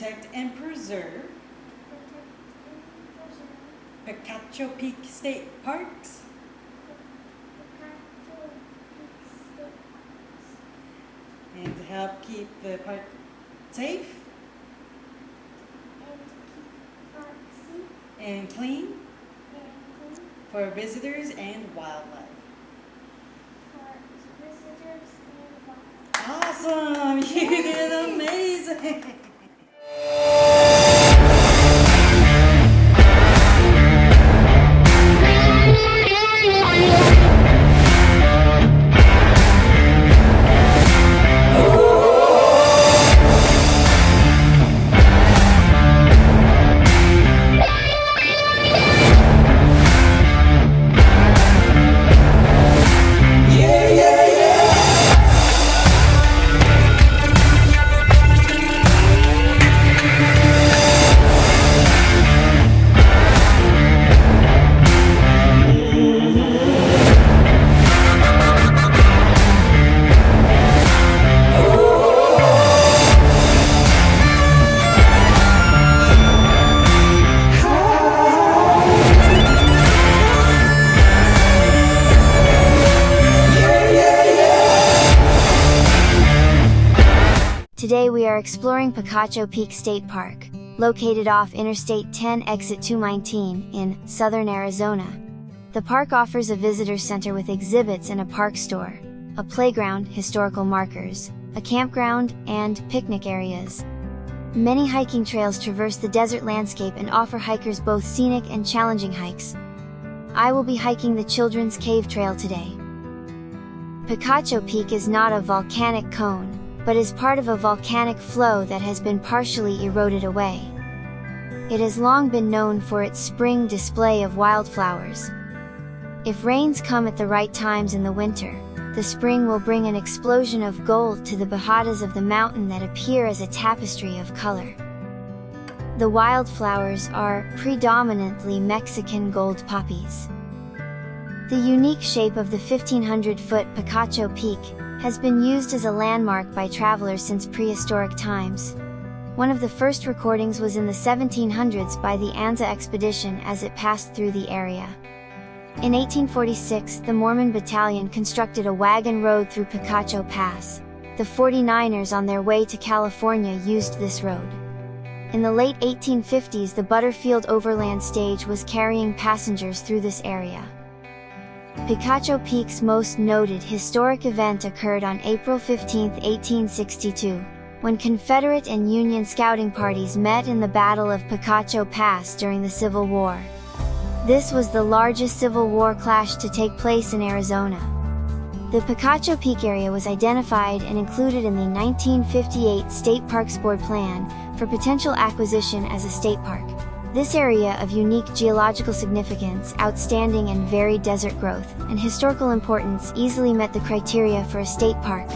protect and preserve Picacho Peak State Parks and to help keep the park safe and clean for visitors and wildlife. Awesome! You did amazing! Today we are exploring Picacho Peak State Park, located off Interstate 10 Exit 219 in southern Arizona. The park offers a visitor center with exhibits and a park store, a playground, historical markers, a campground, and picnic areas. Many hiking trails traverse the desert landscape and offer hikers both scenic and challenging hikes. I will be hiking the Children's Cave Trail today. Picacho Peak is not a volcanic cone, but is part of a volcanic flow that has been partially eroded away. It has long been known for its spring display of wildflowers. If rains come at the right times in the winter, the spring will bring an explosion of gold to the bajadas of the mountain that appear as a tapestry of color. The wildflowers are predominantly Mexican gold poppies. The unique shape of the 1,500-foot Picacho Peak has been used as a landmark by travelers since prehistoric times. One of the first recordings was in the 1700s by the Anza expedition as it passed through the area. In 1846, the Mormon Battalion constructed a wagon road through Picacho Pass. The 49ers on their way to California used this road. In the late 1850s, the Butterfield Overland Stage was carrying passengers through this area. Picacho Peak's most noted historic event occurred on April 15, 1862, when Confederate and Union scouting parties met in the Battle of Picacho Pass during the Civil War. This was the largest Civil War clash to take place in Arizona. The Picacho Peak area was identified and included in the 1958 State Parks Board Plan for potential acquisition as a state park. This area of unique geological significance, outstanding and varied desert growth, and historical importance easily met the criteria for a state park.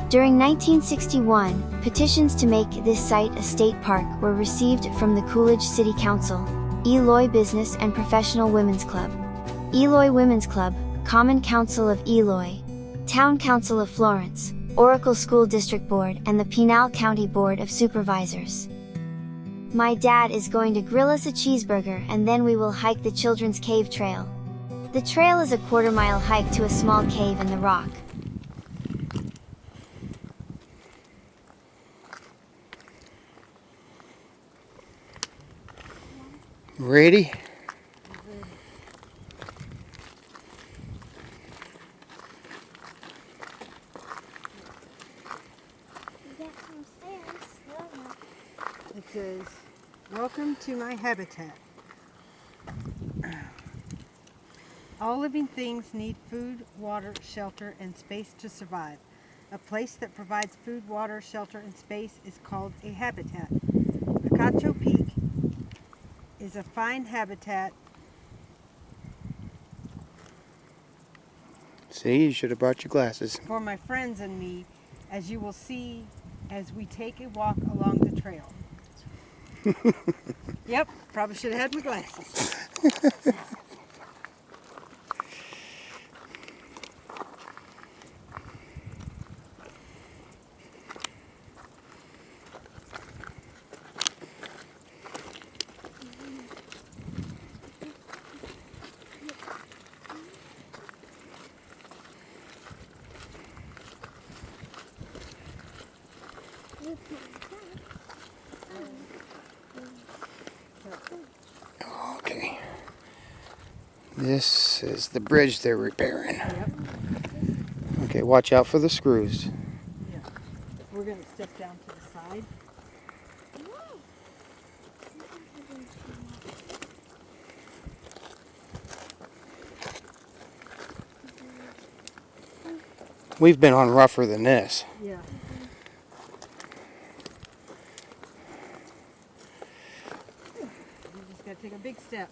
During 1961, petitions to make this site a state park were received from the Coolidge City Council, Eloy Business and Professional Women's Club, Eloy Women's Club, Common Council of Eloy, Town Council of Florence, Oracle School District Board and the Pinal County Board of Supervisors. My dad is going to grill us a cheeseburger and then we will hike the Children's Cave Trail. The trail is a quarter-mile hike to a small cave in the rock. Ready? It says, "Welcome to my habitat. All living things need food, water, shelter, and space to survive. A place that provides food, water, shelter, and space is called a habitat. Picacho Peak is a fine habitat." See, you should have brought your glasses. "For my friends and me, as you will see as we take a walk along the trail." Yep, probably should have had my glasses. This is the bridge they're repairing. Yep. Okay, watch out for the screws. Yeah. We're going to step down to the side. We've been on rougher than this. Yeah. You just got to take a big step.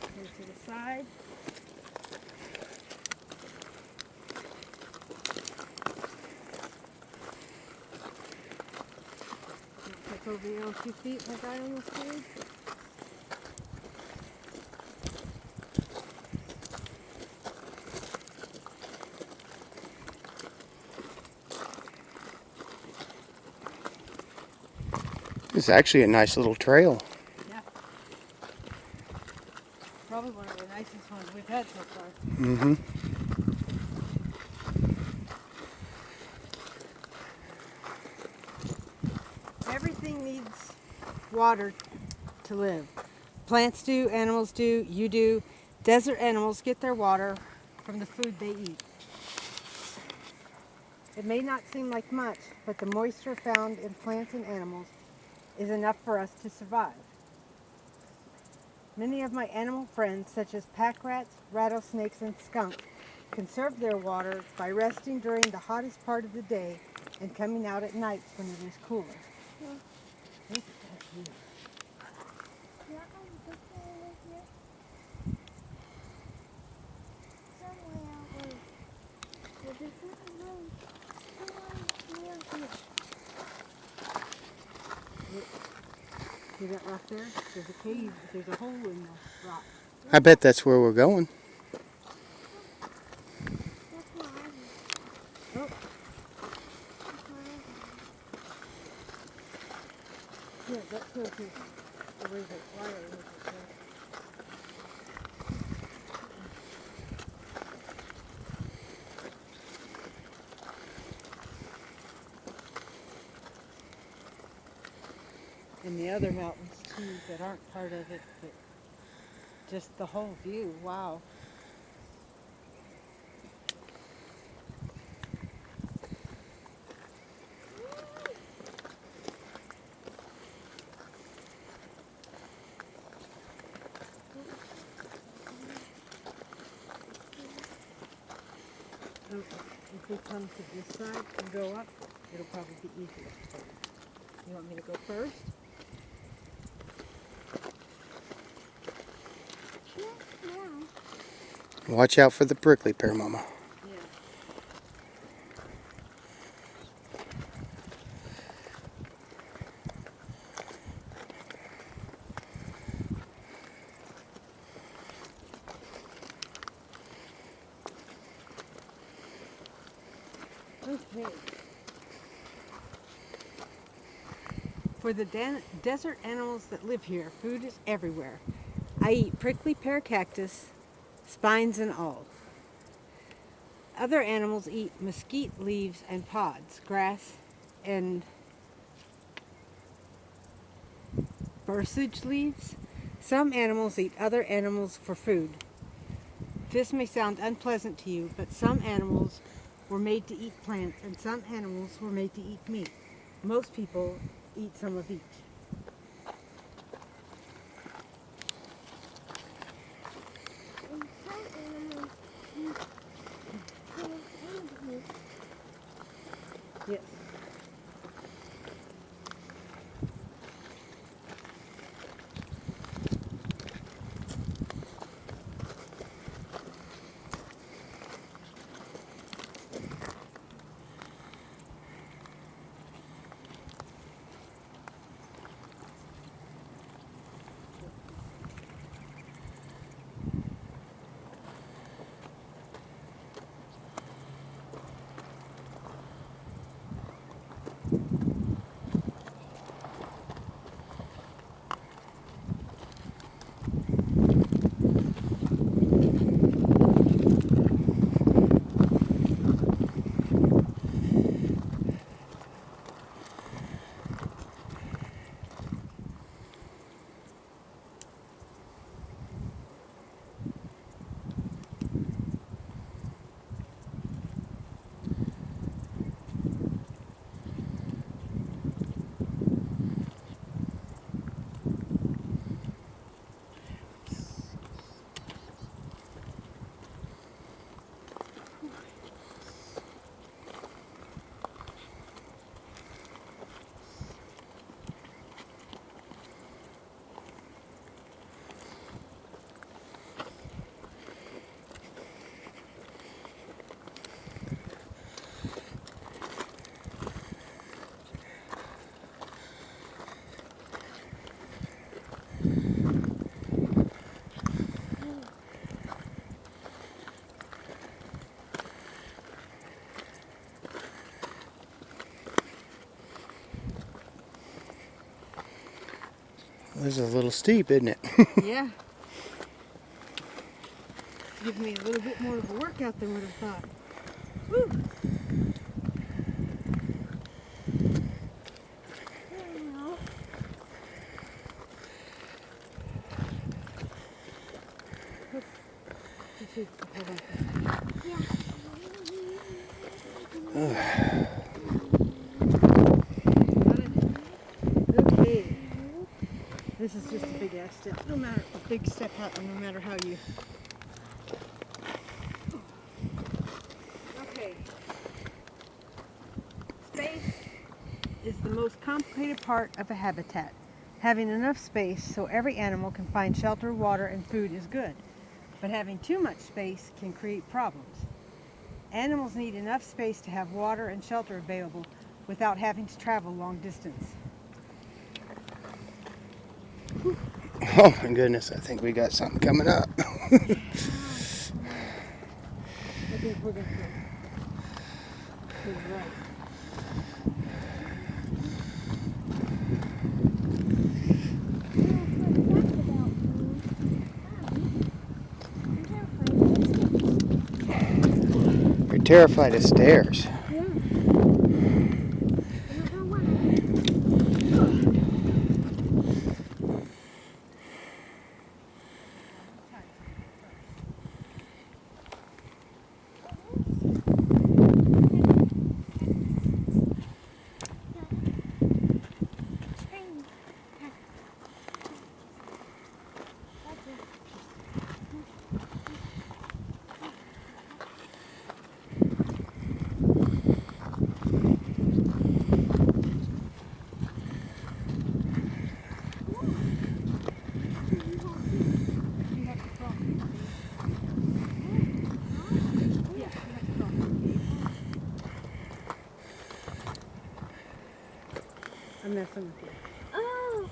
Go to the side. Take over your own 2 feet like I almost did. It's actually a nice little trail. Yeah. Probably one of the nicest ones we've had so far. Mm-hmm. Everything needs water to live. Plants do, animals do, you do. Desert animals get their water from the food they eat. It may not seem like much, but the moisture found in plants and animals is enough for us to survive. Many of my animal friends, such as pack rats, rattlesnakes, and skunks, conserve their water by resting during the hottest part of the day and coming out at night when it is cooler. Look at that view. See that rock there? There's a cave. There's a hole in the rock. I bet that's where we're going. Oh. Yeah, that's so too. Where is it? Wire is it there? And the other mountains too that aren't part of it, but just the whole view. Wow. Okay. If we come to this side and go up, it'll probably be easier. You want me to go first? Watch out for the prickly pear, Mama. Yeah. Okay. For the desert animals that live here, food is everywhere. I eat prickly pear cactus, spines and all. Other animals eat mesquite leaves and pods, grass and bursage leaves. Some animals eat other animals for food. This may sound unpleasant to you, but some animals were made to eat plants and some animals were made to eat meat. Most people eat some of each. Yes. This is a little steep, isn't it? Yeah. Give me a little bit more of a workout than what I thought. Woo. Okay. This is just a big ass step. No matter a big step out, no matter how you. Okay. Space is the most complicated part of a habitat. Having enough space so every animal can find shelter, water, and food is good. But having too much space can create problems. Animals need enough space to have water and shelter available without having to travel long distance. Oh my goodness, I think we got something coming up. I think we're going to go to the right. You're terrified of stairs. I'm messing with you. Oh.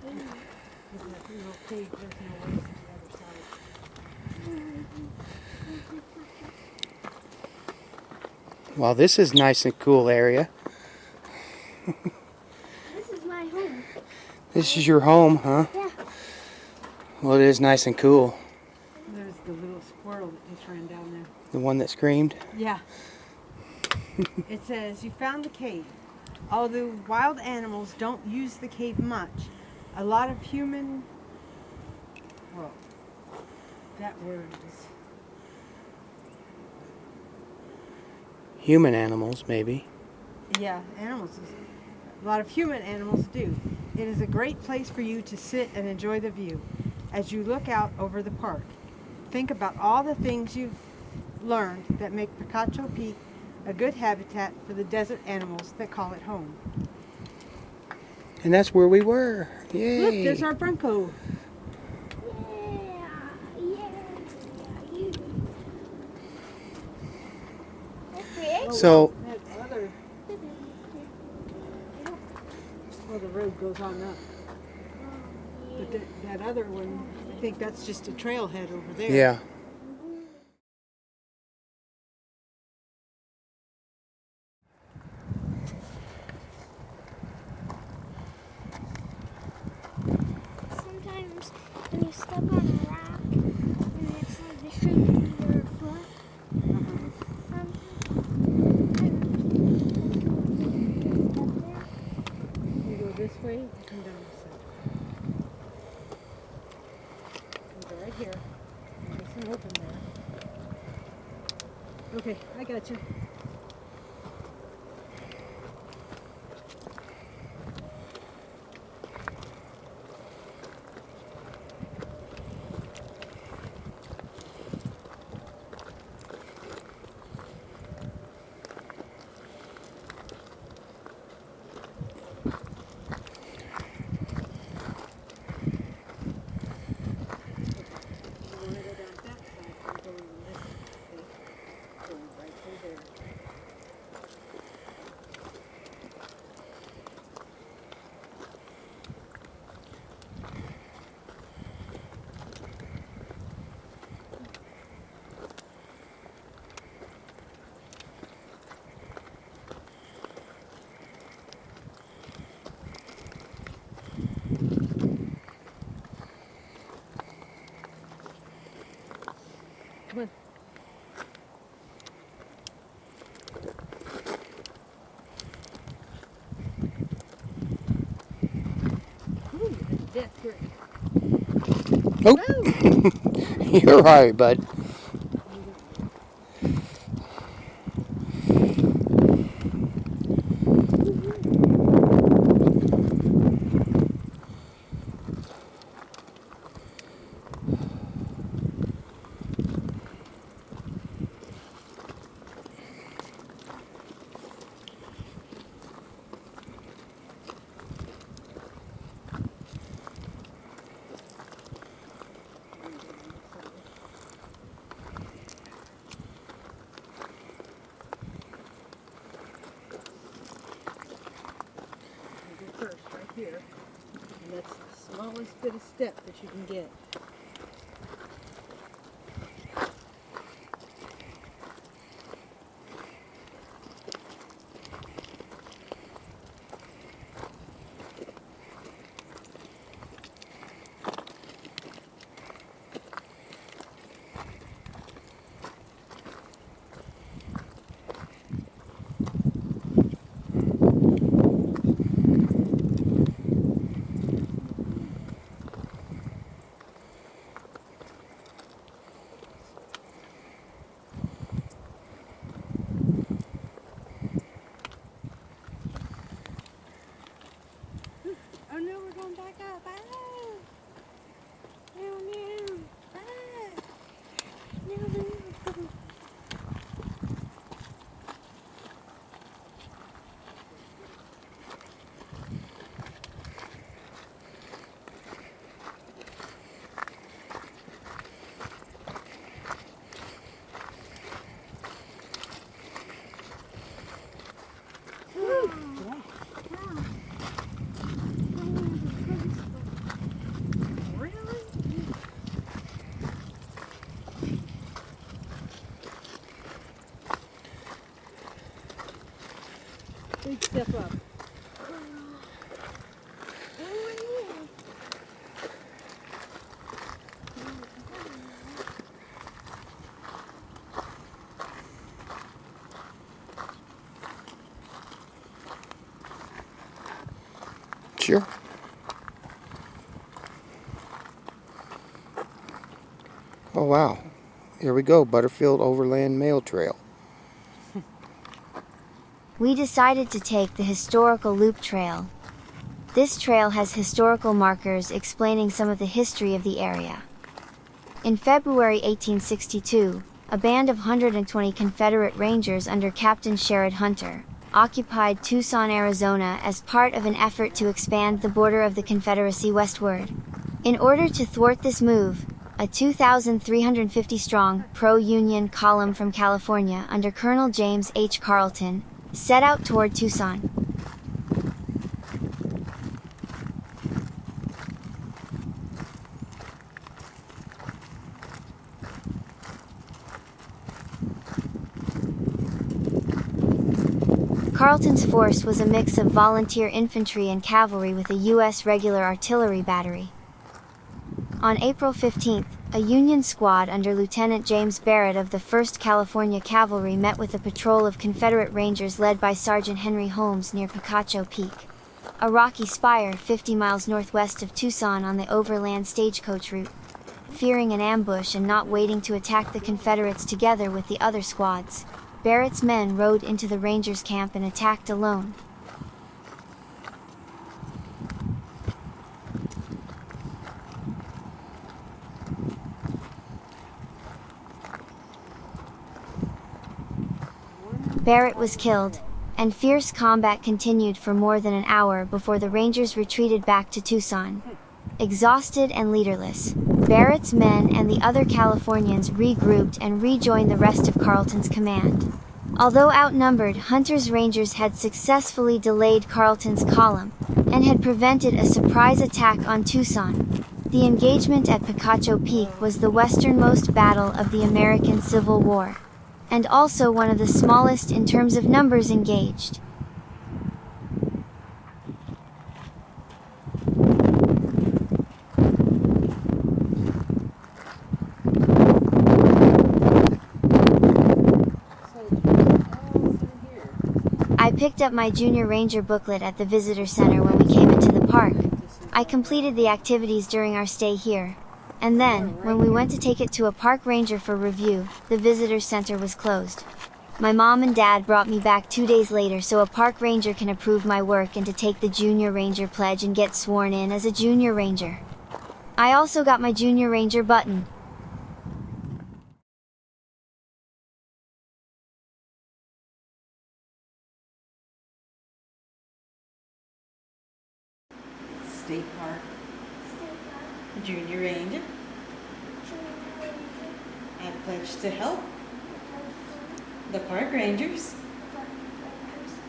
Isn't that little cave? There's no way to the other side. Well, this is nice and cool area. This is my home. This is your home, huh? Yeah. Well, it is nice and cool. There's the little squirrel that just ran down there. The one that screamed. Yeah. It says, you found the cave. Although wild animals don't use the cave much, a lot of human, well, that word is, Human animals, maybe. yeah, animals. A lot of human animals do. It is a great place for you to sit and enjoy the view as you look out over the park. Think about all the things you've learned that make Picacho Peak a good habitat for the desert animals that call it home. And that's where we were. Yay. Look, there's our Bronco. So, That other, well, the road goes on up. But that other one, I think that's just a trailhead over there. yeah. Sometimes when you step on a rock and it's like the shape of your foot, You go this way, you come down this side. You go right here. Nice and open there. Okay, I got you. You want to go down that side, I'm going this way. Going right through there. death grip. Nope. You're right, bud. First, right here, and that's the smallest bit of step that you can get. Oh no, we're going back up. Ah! No, no. Ah! No, no. Really? Big step up. Sure. Oh wow. Here we go, Butterfield Overland Mail Trail. We decided to take the historical loop trail. This trail has historical markers explaining some of the history of the area. In February 1862, a band of 120 Confederate Rangers under Captain Sherrod Hunter occupied Tucson, Arizona as part of an effort to expand the border of the Confederacy westward. In order to thwart this move, a 2,350-strong pro-Union column from California under Colonel James H. Carleton set out toward Tucson. Carleton's force was a mix of volunteer infantry and cavalry with a U.S. regular artillery battery. On April 15th, a Union squad under Lieutenant James Barrett of the 1st California Cavalry met with a patrol of Confederate Rangers led by Sergeant Henry Holmes near Picacho Peak, a rocky spire 50 miles northwest of Tucson on the overland stagecoach route. Fearing an ambush and not waiting to attack the Confederates together with the other squads, Barrett's men rode into the Rangers' camp and attacked alone. Barrett was killed, and fierce combat continued for more than an hour before the Rangers retreated back to Tucson. Exhausted and leaderless, Barrett's men and the other Californians regrouped and rejoined the rest of Carleton's command. Although outnumbered, Hunter's Rangers had successfully delayed Carleton's column, and had prevented a surprise attack on Tucson. The engagement at Picacho Peak was the westernmost battle of the American Civil War, and also one of the smallest in terms of numbers engaged. I picked up my Junior Ranger booklet at the visitor center when we came into the park. I completed the activities during our stay here. And then, when we went to take it to a park ranger for review, the visitor center was closed. My mom and dad brought me back 2 days later so a park ranger can approve my work and to take the junior ranger pledge and get sworn in as a junior ranger. I also got my junior ranger button. State Park State Park, Junior Ranger. Junior Ranger, I pledge to help the Park park rangers Rangers,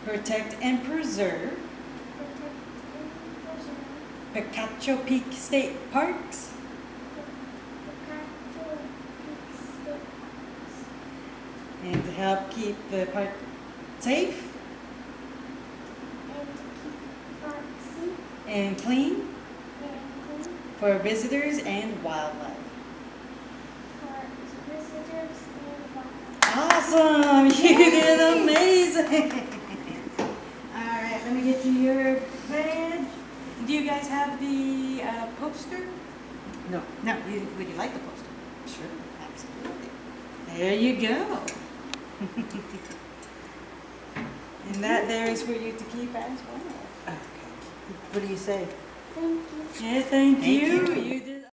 protect and preserve protect and preserve Picacho Peak State Parks Picacho Peak State Parks, and to help keep the park safe and to keep park safe and clean and clean for visitors and wildlife. for visitors and wildlife. Awesome! You did amazing! Alright, let me get you your badge. Do you guys have the poster? No. No, would you like the poster? Sure, absolutely. There you go. And that there is for you to keep as well. Okay. What do you say? Thank you. Yeah, thank you. You did.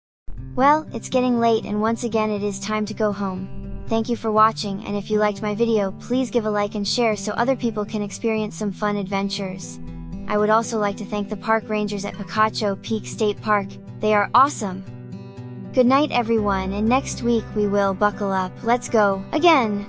Well, it's getting late and once again it is time to go home. Thank you for watching, and if you liked my video, please give a like and share so other people can experience some fun adventures. I would also like to thank the park rangers at Picacho Peak State Park, they are awesome! Good night everyone, and next week we will buckle up, let's go, again!